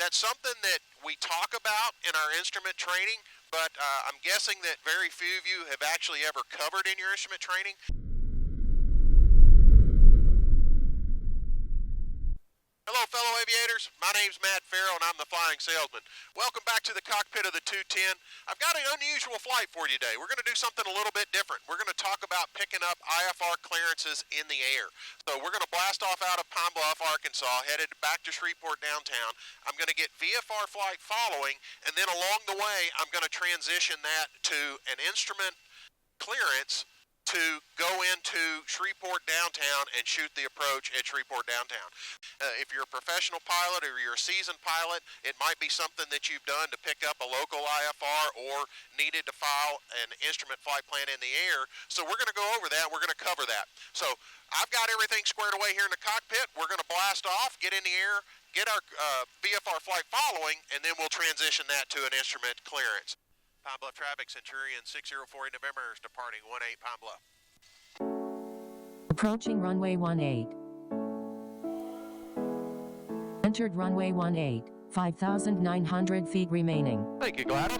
That's something that we talk about in our instrument training, but I'm guessing that very few of you have actually ever covered in your instrument training. Hello, fellow aviators. My name's Matt Farrell, and I'm the flying salesman. Welcome back to the cockpit of the 210. I've got an unusual flight for you today. We're going to do something a little bit different. We're going to talk about picking up IFR clearances in the air. So we're going to blast off out of Pine Bluff, Arkansas, headed back to Shreveport downtown. I'm going to get VFR flight following, and then along the way, I'm going to transition that to an instrument clearance to go into Shreveport downtown and shoot the approach at Shreveport downtown. If you're a professional pilot or you're a seasoned pilot, it might be something that you've done to pick up a local IFR or needed to file an instrument flight plan in the air. So we're going to go over that. We're going to cover that. So I've got everything squared away here in the cockpit. We're going to blast off, get in the air, get our VFR flight following, and then we'll transition that to an instrument clearance. Pine Bluff traffic, Centurion 6048 November is departing 18 Pine Bluff. Approaching runway 18. Entered runway 18, 5,900 feet remaining. Thank you, Gladys.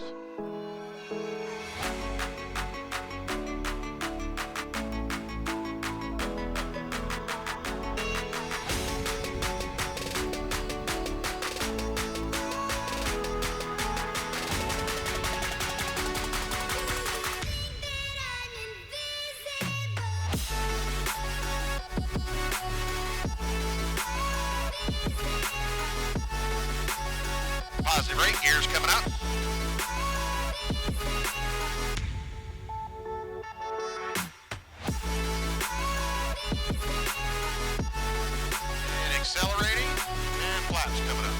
Positive rate, gears coming up. And accelerating, and flaps coming up.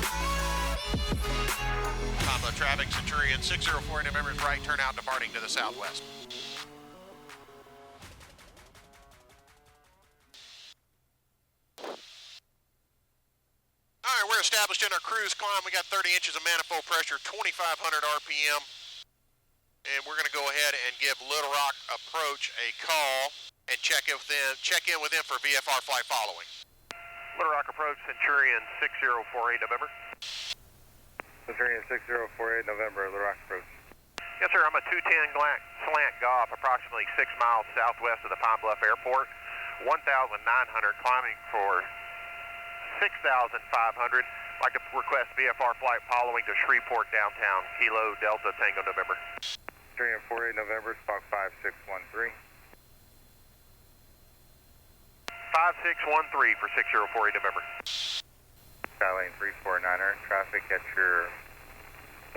Pine Bluff traffic, Centurion 604 November is right, turn out departing to the southwest. All right, we're established in our cruise climb. We got 30 inches of manifold pressure, 2,500 RPM. And we're going to go ahead and give Little Rock approach a call and check in with them for VFR flight following. Little Rock approach, Centurion 6048 November. Centurion 6048 November, Little Rock approach. Yes, sir. I'm a 210 slant Golf, approximately 6 miles southwest of the Pine Bluff Airport. 1,900 climbing for 6,500. I'd like to request VFR flight following to Shreveport downtown. Kilo Delta Tango November. Centurion 48 November, Squawk 5613. 5613 for 6048 November. Skylane 349er, traffic at your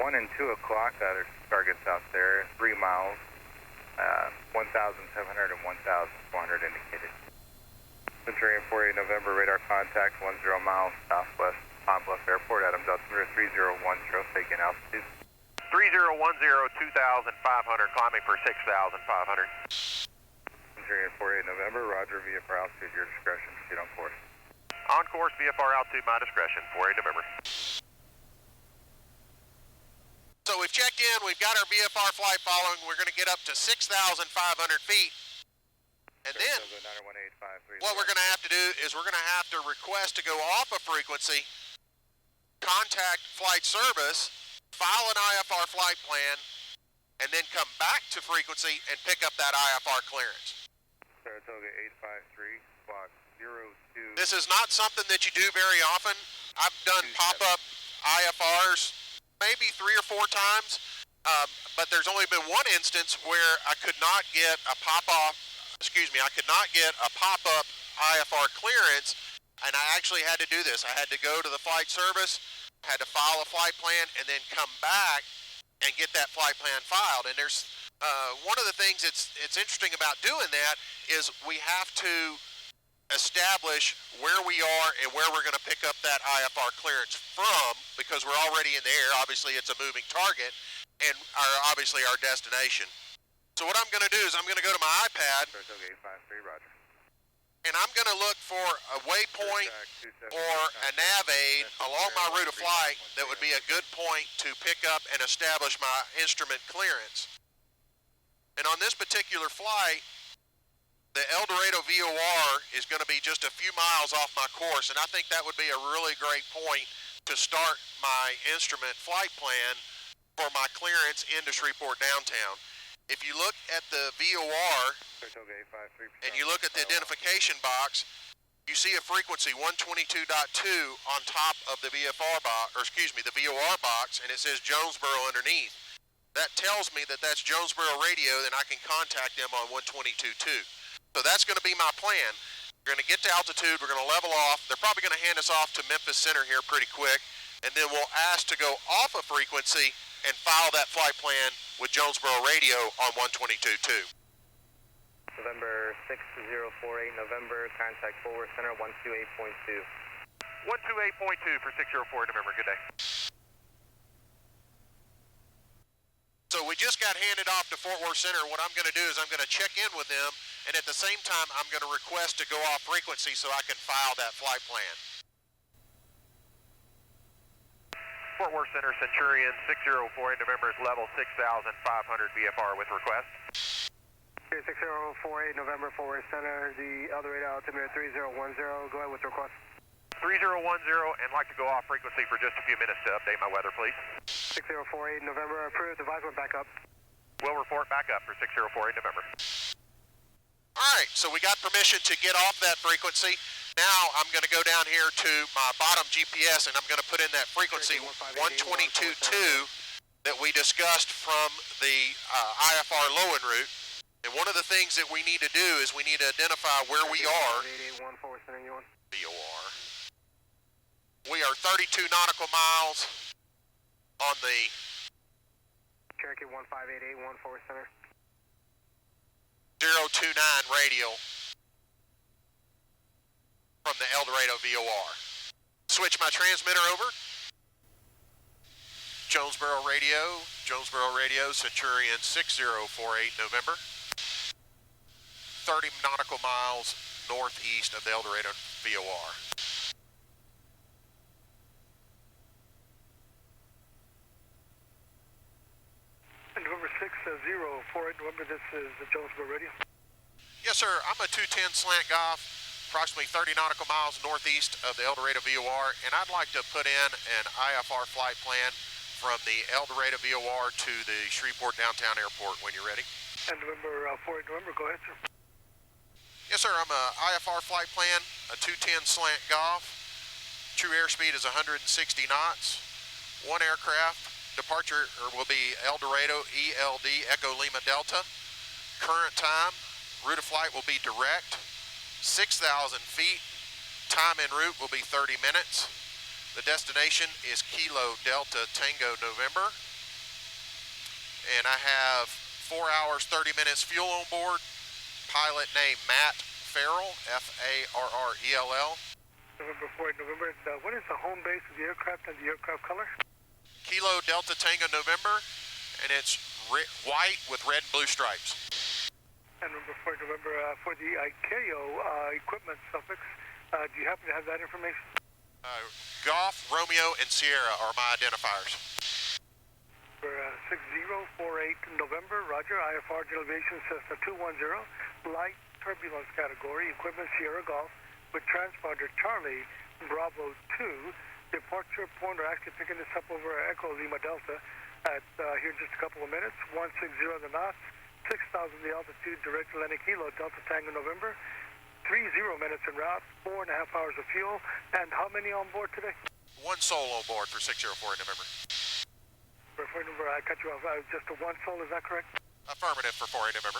1 and 2 o'clock. There's targets out there, 3 miles, 1,700 and 1,400 indicated. Centurion 48 November, radar contact 10 miles southwest Pine Bluff Airport, Adams altimeter 3010, taking altitude. 3010, 2,500, climbing for 6,500. Centurion 48 November, roger, VFR altitude, your discretion, proceed on course. On course, VFR altitude, my discretion, 48 November. So we've checked in, we've got our VFR flight following, we're going to get up to 6,500 feet. And then, what we're going to have to do is we're going to have to request to go off a frequency, contact flight service, file an IFR flight plan, and then come back to frequency and pick up that IFR clearance. Saratoga 853, squawk 02. This is not something that you do very often. I've done pop-up IFRs maybe 3 or 4 times, but there's only been one instance where I could not get a pop-up IFR clearance, and I actually had to do this. I had to go to the flight service, had to file a flight plan, and then come back and get that flight plan filed. And there's one of the things it's interesting about doing that is we have to establish where we are and where we're going to pick up that IFR clearance from, because we're already in the air. Obviously, it's a moving target, and obviously our destination. So what I'm going to do is I'm going to go to my iPad, and I'm going to look for a waypoint or a nav aid along my route of flight that would be a good point to pick up and establish my instrument clearance. And on this particular flight, the El Dorado VOR is going to be just a few miles off my course, and I think that would be a really great point to start my instrument flight plan for my clearance into Shreveport downtown. If you look at the VOR and you look at the identification box, you see a frequency 122.2 on top of the VFR box, or excuse me, the VOR box, and it says Jonesboro underneath. That tells me that that's Jonesboro radio, then I can contact them on 122.2. So that's going to be my plan. We're going to get to altitude, we're going to level off. They're probably going to hand us off to Memphis Center here pretty quick, and then we'll ask to go off a frequency and file that flight plan with Jonesboro radio on 122.2. November 6048, November, contact forward center 128.2. 128.2 for 604, November, good day. So we just got handed off to Fort Worth Center. What I'm going to do is I'm going to check in with them, and at the same time I'm going to request to go off frequency so I can file that flight plan. Fort Worth Center, Centurion 604, November is level 6,500 VFR with request. 6048, November, Fort Worth Center, the Eldorado altimeter 3010, go ahead with request. 3010, and like to go off frequency for just a few minutes to update my weather, please. 6048, November, approved, device went back up. We'll report back up for 604 November. All right, so we got permission to get off that frequency. Now I'm going to go down here to my bottom GPS, and I'm going to put in that frequency 122.2 that we discussed from the IFR low-end route. And one of the things that we need to do is we need to identify where we are. VOR. We are 32 nautical miles on the Cherokee 1588, 14 Center. 029 radial from the Eldorado VOR. Switch my transmitter over. Jonesboro radio, Centurion 6048 November. 30 nautical miles northeast of the Eldorado VOR. November 6048, November, this is the Jonesboro radio. Yes, sir. I'm a 210 slant Goff, approximately 30 nautical miles northeast of the Eldorado VOR, and I'd like to put in an IFR flight plan from the Eldorado VOR to the Shreveport Downtown Airport when you're ready. And November 48, November, go ahead, sir. Yes, sir. I'm a IFR flight plan, a 210 slant Goff. True airspeed is 160 knots. One aircraft. Departure will be Eldorado ELD Echo Lima Delta. Current time, route of flight will be direct, 6,000 feet. Time en route will be 30 minutes. The destination is Kilo Delta Tango November. And I have 4 hours, 30 minutes fuel on board. Pilot name Matt Farrell, F-A-R-R-E-L-L. November 4, November. What is the home base of the aircraft and the aircraft color? Kilo Delta Tango November, and it's white with red and blue stripes. And November 4, November, for the ICAO equipment suffix, do you happen to have that information? Golf, Romeo, and Sierra are my identifiers. For 6048 November, Roger, IFR General Aviation Cessna 210, light turbulence category, equipment Sierra Golf, with transponder Charlie Bravo 2, departure point, or actually picking this up over Echo Lima Delta at here in just a couple of minutes, 160 the knots, 6,000 the altitude, direct landing Kilo Delta Tango November, 30 minutes en route, 4.5 hours of fuel, and how many on board today? One soul on board for 604 November. For November, I cut you off, just a one soul, is that correct? Affirmative for 48 November.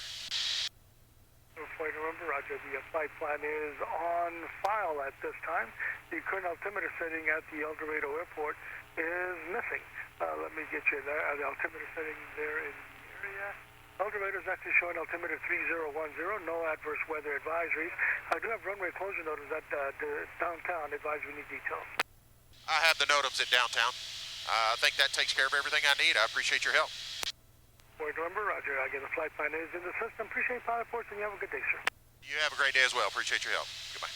For November, Roger, the flight plan is on file at this time. The current altimeter setting at the Eldorado Airport is missing. Let me get you there. The altimeter setting there in the area. Eldorado is actually showing altimeter 3010, no adverse weather advisories. I do have runway closure notice at downtown, advisory need details. I have the notice at downtown. I think that takes care of everything I need. I appreciate your help. For November, Roger. Again, the flight plan is in the system. Appreciate pilot reports, and you have a good day, sir. You have a great day as well. Appreciate your help. Goodbye.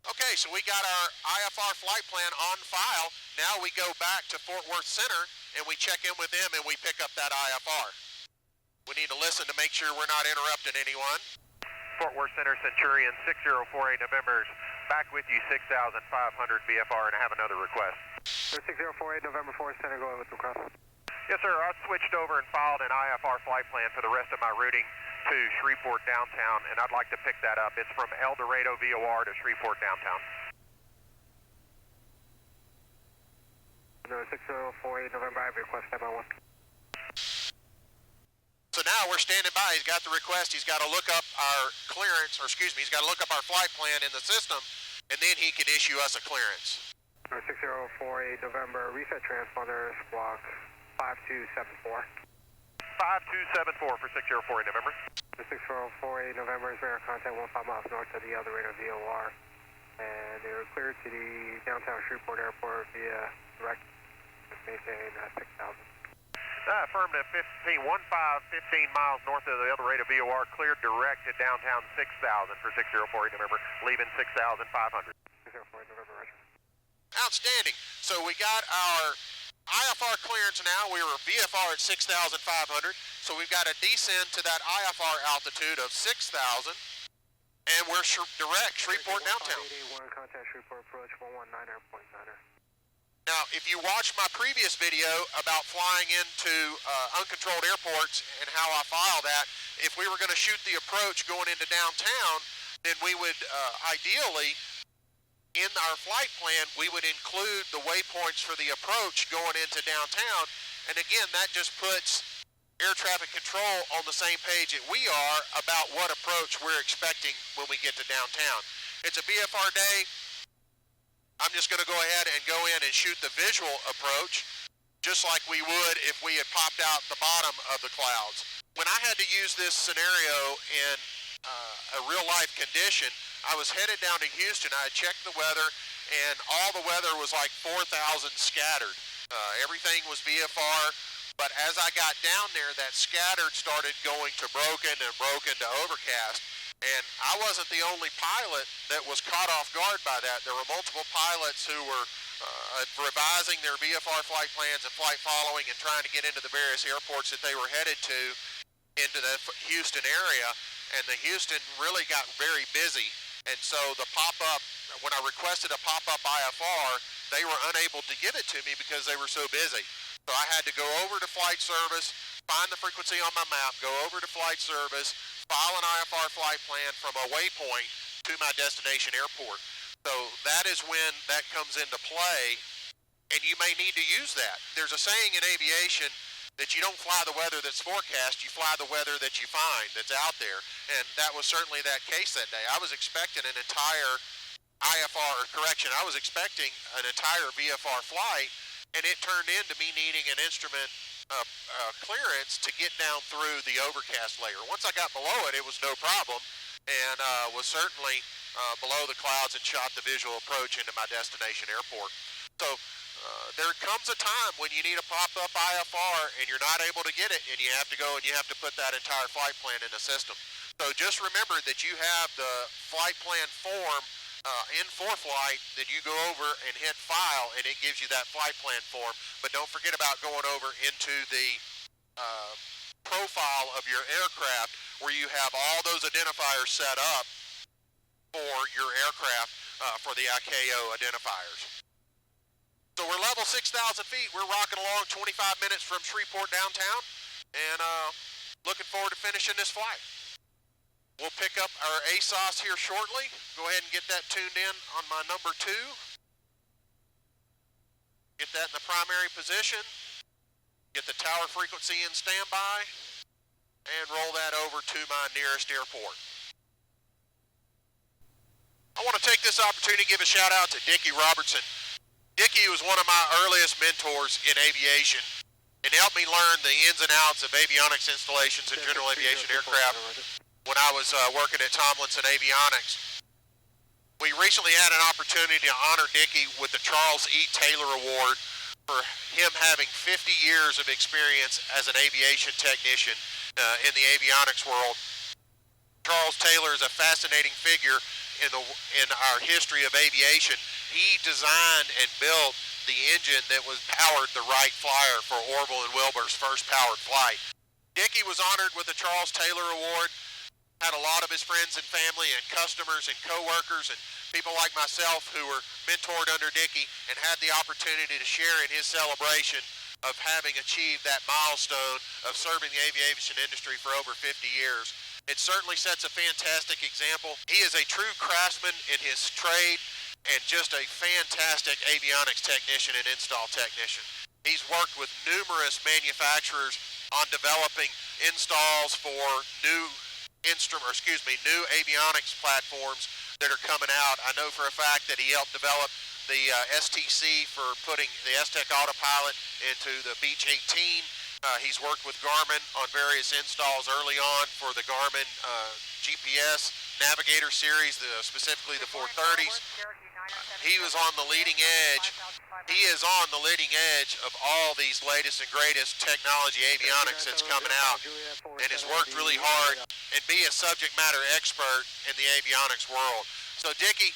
Okay, so we got our IFR flight plan on file. Now we go back to Fort Worth Center, and we check in with them, and we pick up that IFR. We need to listen to make sure we're not interrupting anyone. Fort Worth Center, Centurion 6048 November, Back with you, 6,500 VFR, and I have another request. 6048 November 4th, Center, go ahead with the request. Yes, sir. I switched over and filed an IFR flight plan for the rest of my routing to Shreveport downtown, and I'd like to pick that up. It's from El Dorado VOR to Shreveport downtown. No, 6048 November, I have a request, stand by 1. So now we're standing by. He's got the request. He's got to look up our clearance, or excuse me, he's got to look up our flight plan in the system, and then he can issue us a clearance. 6048 November, reset transponder, squawk 5274. 5274 for 6048 November. 6048 November is radar contact 15 miles north of the El Dorado VOR. And they were cleared to the downtown Shreveport Airport via direct maintain 6,000. Affirmative, 15 miles north of the El Dorado VOR, cleared direct to downtown 6,000 for 6048 November, leaving 6,500. 6048 November, roger. Outstanding. So we got our IFR clearance now. We were VFR at 6,500. So we've got to descend to that IFR altitude of 6,000. And we're direct Shreveport downtown. 881, contact Shreveport approach 119.9er. Now, if you watched my previous video about flying into uncontrolled airports and how I file that, if we were going to shoot the approach going into downtown, then we would ideally, in our flight plan, we would include the waypoints for the approach going into downtown. And again, that just puts air traffic control on the same page that we are about what approach we're expecting when we get to downtown. It's a VFR day. I'm just going to go ahead and go in and shoot the visual approach just like we would if we had popped out the bottom of the clouds. When I had to use this scenario in a real-life condition, I was headed down to Houston. I had checked the weather, and all the weather was like 4,000 scattered. Everything was VFR, but as I got down there, that scattered started going to broken and broken to overcast. And I wasn't the only pilot that was caught off guard by that. There were multiple pilots who were revising their VFR flight plans and flight following and trying to get into the various airports that they were headed to into the Houston area. And the Houston really got very busy. And so the pop-up, when I requested a pop-up IFR, they were unable to give it to me because they were so busy. So I had to go over to flight service, find the frequency on my map, go over to flight service, file an IFR flight plan from a waypoint to my destination airport. So that is when that comes into play, and you may need to use that. There's a saying in aviation that you don't fly the weather that's forecast, you fly the weather that you find that's out there. And that was certainly that case that day. I was expecting an entire IFR, or correction, I was expecting an entire VFR flight, and it turned into me needing an instrument clearance to get down through the overcast layer. Once I got below it, it was no problem, and was certainly below the clouds and shot the visual approach into my destination airport. So there comes a time when you need a pop-up IFR and you're not able to get it, and you have to go and you have to put that entire flight plan in the system. So just remember that you have the flight plan form in ForeFlight, that you go over and hit file, and it gives you that flight plan form. But don't forget about going over into the profile of your aircraft, where you have all those identifiers set up for your aircraft for the ICAO identifiers. So we're level 6,000 feet. We're rocking along 25 minutes from Shreveport downtown, and looking forward to finishing this flight. We'll pick up our ASOS here shortly. Go ahead and get that tuned in on my number 2. Get that in the primary position. Get the tower frequency in standby. And roll that over to my nearest airport. I want to take this opportunity to give a shout out to Dickie Robertson. Dickie was one of my earliest mentors in aviation and helped me learn the ins and outs of avionics installations and general aviation aircraft when I was working at Tomlinson Avionics. We recently had an opportunity to honor Dickie with the Charles E. Taylor Award for him having 50 years of experience as an aviation technician in the avionics world. Charles Taylor is a fascinating figure in our history of aviation. He designed and built the engine that was powered the Wright Flyer for Orville and Wilbur's first powered flight. Dickie was honored with the Charles Taylor Award, had a lot of his friends and family and customers and co-workers and people like myself who were mentored under Dickie and had the opportunity to share in his celebration of having achieved that milestone of serving the aviation industry for over 50 years. It certainly sets a fantastic example. He is a true craftsman in his trade and just a fantastic avionics technician and install technician. He's worked with numerous manufacturers on developing installs for new avionics platforms that are coming out. I know for a fact that he helped develop the STC for putting the S-Tech Autopilot into the Beech 18. He's worked with Garmin on various installs early on for the Garmin GPS Navigator series, specifically the 430s. He was on the leading edge. He is on the leading edge of all these latest and greatest technology avionics that's coming out, and has worked really hard and be a subject matter expert in the avionics world. So Dickie,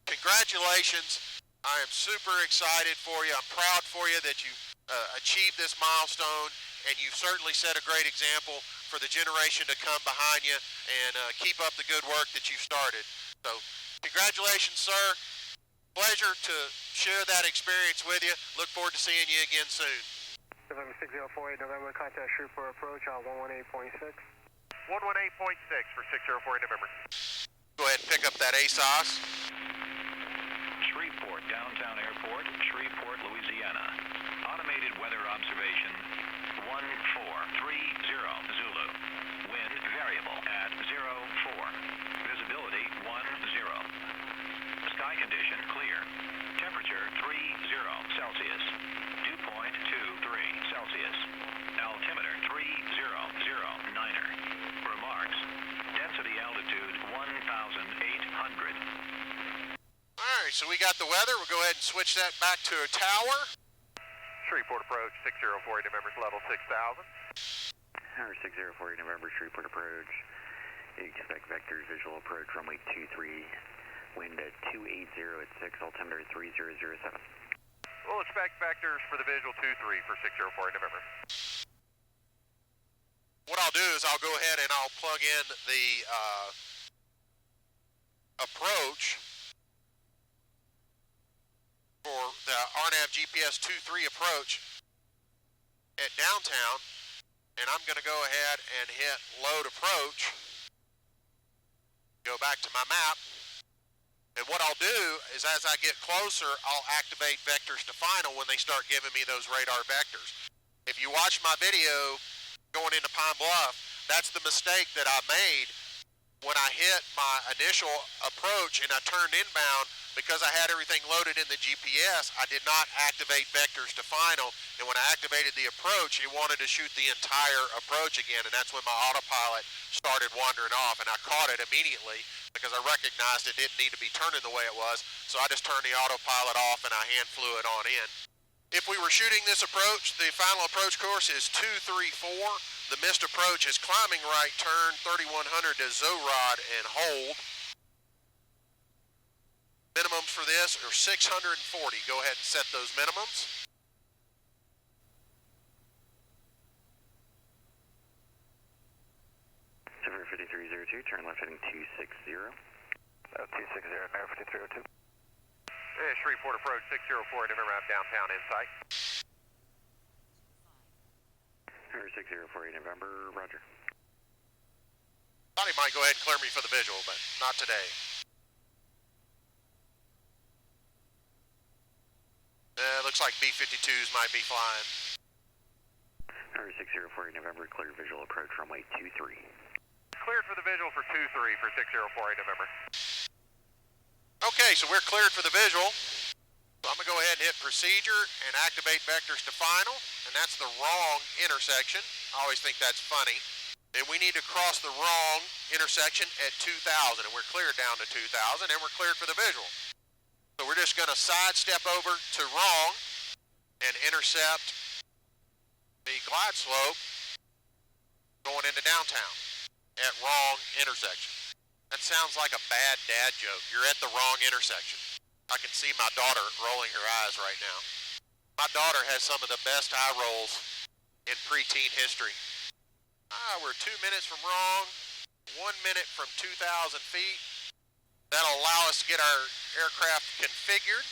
congratulations. I am super excited for you. I'm proud for you that you achieved this milestone, and you've certainly set a great example for the generation to come behind you, and keep up the good work that you've started. So congratulations, sir. Pleasure to share that experience with you. Look forward to seeing you again soon. November 6048, November, contact Shreveport approach on 118.6. 118.6 for 604 November. Go ahead and pick up that ASOS. Shreveport, downtown airport, Shreveport, Louisiana. Automated weather observation 1430 Zulu. Wind variable at 04. Visibility 10. Sky condition clear. Temperature 30 Celsius. Dew point 23 Celsius. Altimeter 3009er. Remarks. Density altitude 1,800. Alright, so we got the weather. We'll go ahead and switch that back to a tower. Shreveport approach 604 November, level 6,000. 604 November, Shreveport approach. Expect vectors, visual approach, runway 23. Wind at 280 at 6, altimeter 3007. We'll expect vectors for the visual 23 for 604 November. What I'll do is I'll go ahead and I'll plug in the approach for the RNAV GPS 23 approach at downtown, and I'm going to go ahead and hit load approach. Go back to my map. And what I'll do is as I get closer, I'll activate vectors to final when they start giving me those radar vectors. If you watch my video going into Pine Bluff, that's the mistake that I made when I hit my initial approach and I turned inbound. Because I had everything loaded in the GPS, I did not activate vectors to final, and when I activated the approach, it wanted to shoot the entire approach again, and that's when my autopilot started wandering off, and I caught it immediately because I recognized it didn't need to be turning the way it was, so I just turned the autopilot off and I hand flew it on in. If we were shooting this approach, the final approach course is 234. The missed approach is climbing right turn 3100 to Zorod and hold. Minimums for this are 640. Go ahead and set those minimums. November 5302, turn left heading 260. 260, November 5302. Shreveport approach 604 November, I'm downtown in sight. November 6048 November, roger. Thought he might go ahead and clear me for the visual, but not today. Looks like B-52s might be flying. November 6048 November, clear visual approach runway 23. Cleared for the visual for 23 for 604 November. Okay, so we're cleared for the visual. So I'm going to go ahead and hit procedure and activate vectors to final, and that's the wrong intersection. I always think that's funny. And we need to cross the wrong intersection at 2,000, and we're cleared down to 2,000, and we're cleared for the visual. So we're just going to sidestep over to wrong and intercept the glide slope going into downtown at wrong intersection. That sounds like a bad dad joke. You're at the wrong intersection. I can see my daughter rolling her eyes right now. My daughter has some of the best eye rolls in preteen history. We're 2 minutes from wrong, 1 minute from 2,000 feet. That'll allow us to get our aircraft configured.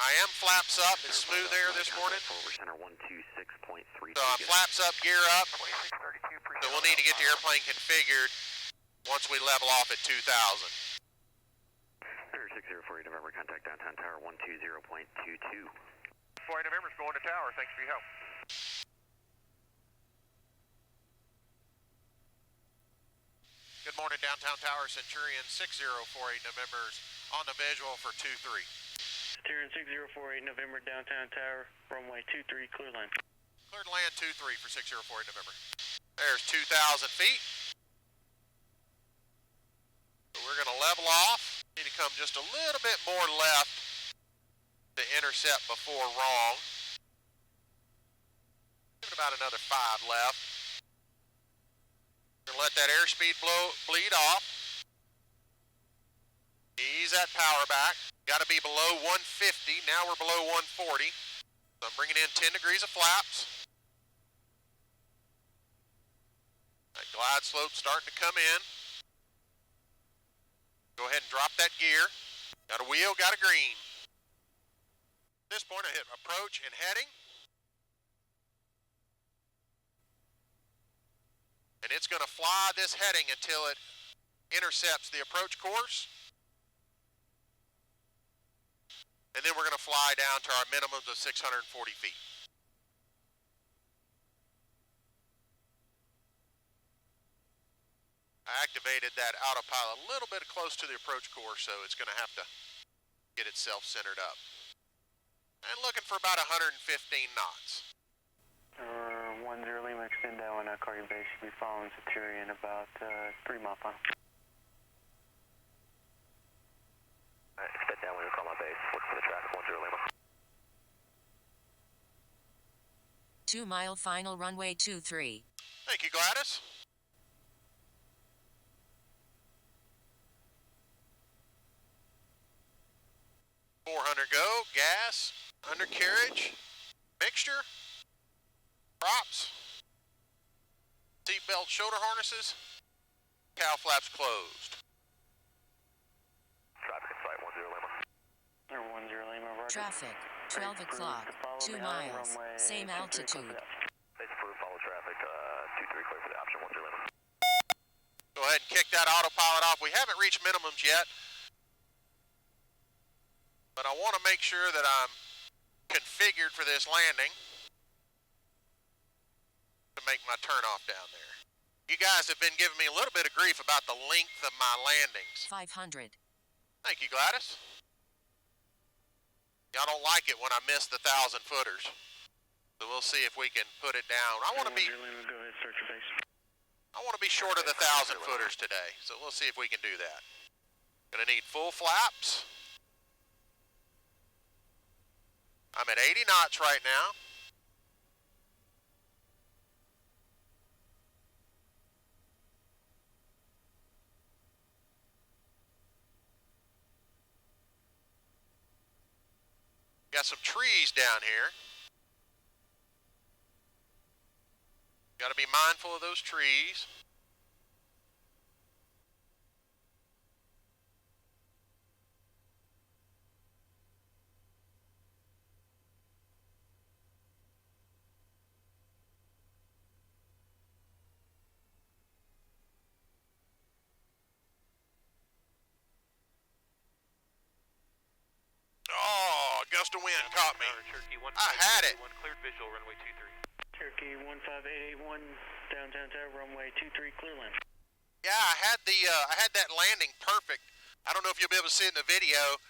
I am flaps up. It's smooth air this morning. Over center 126.3. So I'm flaps up, gear up. So we'll need to get the airplane configured once we level off at 2,000. Air 6048 November, contact downtown tower 120.22. 48 November's going to tower. Thanks for your help. Good morning, downtown tower, Centurion 6048 November's on the visual for 2-3. Centurion 6048 November, downtown tower, runway 23, clear line. Cleared to land 2-3 for 604 November. There's 2,000 feet. So we're going to level off. Need to come just a little bit more left to intercept before wrong. Give it about another 5 left. We're going to let that airspeed bleed off. Ease that power back. Got to be below 150. Now we're below 140. So I'm bringing in 10 degrees of flaps. That glide slope's starting to come in. Go ahead and drop that gear. Got a wheel, got a green. At this point I hit approach and heading. And it's going to fly this heading until it intercepts the approach course. And then we're going to fly down to our minimums of 640 feet. I activated that autopilot a little bit close to the approach course, so it's going to have to get itself centered up. And looking for about 115 knots. 10 Lima, extend down, call your base, should be following Centurion about 3 mile final. Extend down when you call my base. Look for the traffic 10 Lima. 2 mile final runway 23. Thank you, Gladys. Go, gas, undercarriage, mixture, props, seatbelt shoulder harnesses, cow flaps closed. Traffic in sight 10 Lima. Or 10 Lima, roger. Traffic, 12 o'clock, 2 miles, same altitude. Base approved, follow traffic, 23 clear for the option 10 Lima. Go ahead and kick that autopilot off. We haven't reached minimums yet, but I want to make sure that I'm configured for this landing to make my turnoff down there. You guys have been giving me a little bit of grief about the length of my landings. 500. Thank you, Gladys. Y'all don't like it when I miss the 1,000 footers. So we'll see if we can put it down. I want to be Lima, go ahead, start your base. I want to be short of the 1,000 footers today. So we'll see if we can do that. Gonna need full flaps. I'm at 80 knots right now. Got some trees down here. Got to be mindful of those trees. Oh, a gust of wind caught me. I had it. Cleared visual, runway 23. Cherokee 15881, downtown tower, runway 23, clear line. Yeah, I had that landing perfect. I don't know if you'll be able to see it in the video,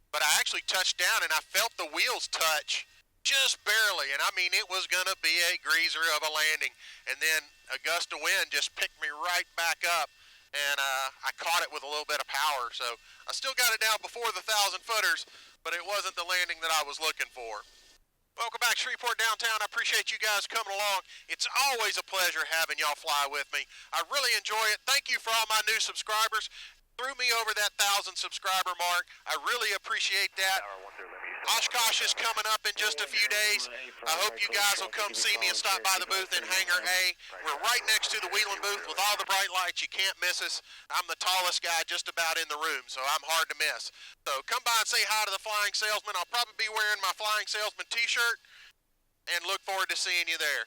but I actually touched down and I felt the wheels touch just barely. And I mean, it was going to be a greaser of a landing. And then a gust of wind just picked me right back up. And I caught it with a little bit of power. So I still got it down before the 1,000 footers, but it wasn't the landing that I was looking for. Welcome back, Shreveport Downtown. I appreciate you guys coming along. It's always a pleasure having y'all fly with me. I really enjoy it. Thank you for all my new subscribers. Threw me over that 1,000 subscriber mark. I really appreciate that. Tower 10 Lima, you Oshkosh is coming up in just a few days. I hope you guys will come see me and stop by the booth in Hangar A. We're right next to the wheeling booth with all the bright lights. You can't miss us. I'm the tallest guy just about in the room, so I'm hard to miss. So come by and say hi to the Flying Salesman. I'll probably be wearing my Flying Salesman t-shirt and look forward to seeing you there.